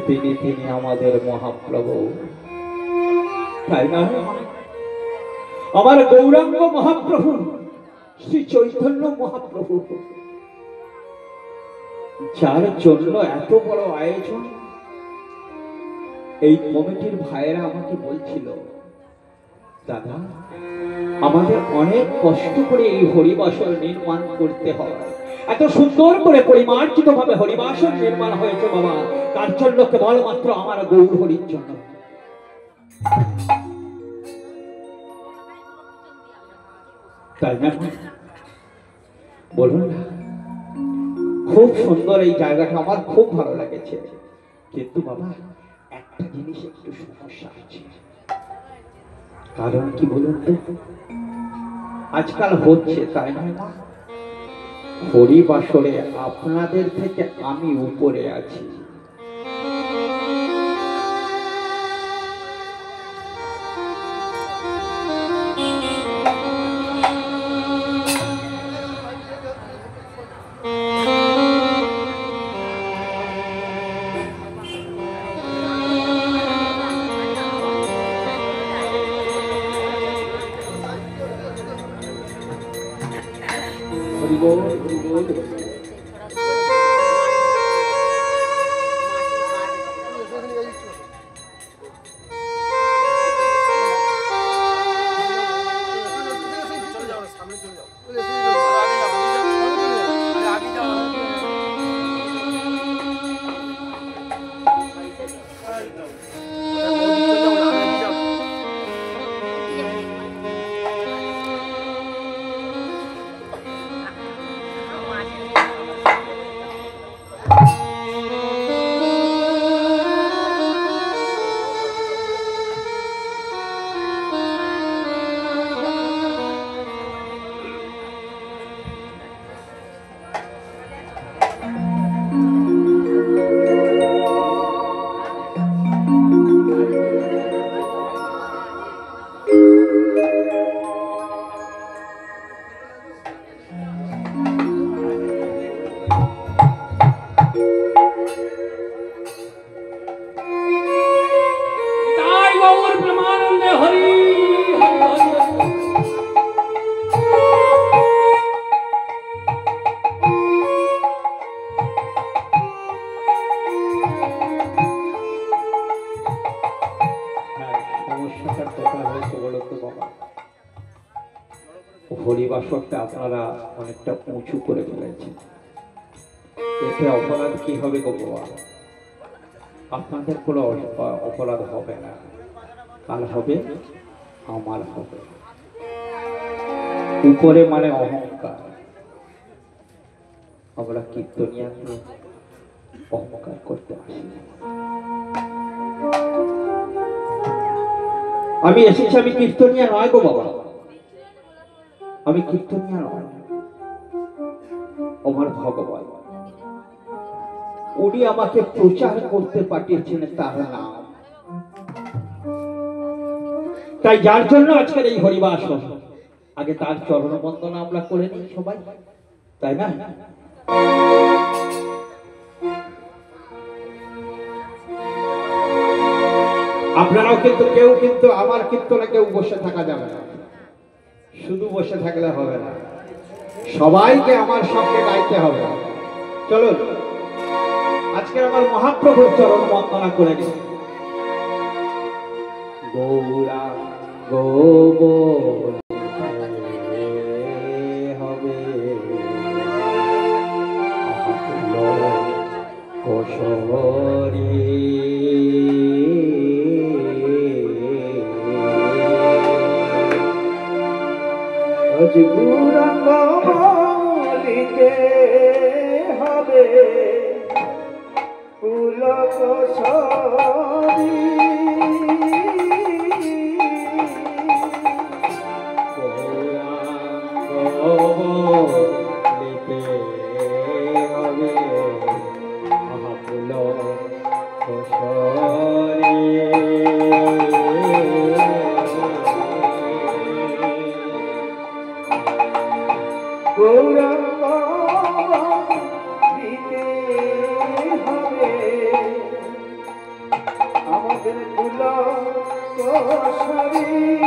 তিনি তিনি আমাদের মহাপ্রভু, তাই না? আমার গৌরাঙ্গ মহাপ্রভু, শ্রী চৈতন্য মহাপ্রভু, যার জন্য এত বড় আয়োজন। এই কমিটির ভাইয়েরা আমাকে বলছিল, দাদা আমাদের অনেক কষ্ট করে এই হরিবাসর নির্মাণ করতে হয়, এত সুন্দর করে পরিমার্জিত ভাবে হরিবাসর নির্মাণ হয়েছে বাবা, তার জন্য কেবলমাত্র আমার গৌর হরির জন্য। তাই না? বলুন না, খুব সুন্দর এই জায়গাটা, আমার খুব ভালো লেগেছে। কিন্তু বাবা একটা জিনিস একটু সমস্যা আছে। কারণ কি বলুন তো, আজকাল হচ্ছে তাই না, হরিবাসরে আপনাদের থেকে আমি উপরে আছি। হরিবাসরটা আপনারা অনেকটা উঁচু করে ফেলেছেন, এতে অপরাধ কি হবে গো বাবা? আপনাদের কোনো অপরাধ হবে না, কাল হবে আমার হবে। উপরে মানে অহংকার, আমরা কীর্তনিয়াকে অহংকার করতে আসি। আমি এসেছি, আমি কীর্তনিয়া নয় গো বাবা, আমি কীর্তনিয়া নয়, আমার ভগবান উনি আমাকে প্রচার করতে পাঠিয়েছেন তার নাম। তাই যার জন্য আজকের এই হরিবাস, আগে তার চরণ বন্দনা আমরা করে নিই সবাই, তাই না? আপনারাও কিন্তু কেউ কিন্তু আমার কীর্তনে কেউ বসে থাকা যাবে না, শুধু বসে থাকলে হবে না, সবাইকে আমার সঙ্গে গাইতে হবে। চলুন আজকে আমার মহাপ্রভুর চরণ বন্দনা করে নিই। গৌরাঙ্গ হবে কোশবরী, আজ গৌরাঙ্গ বলিতে হবে পুলক সরি, বলিতে হবে মহাপুলক সরি। গৌরাঙ্গ গো সবই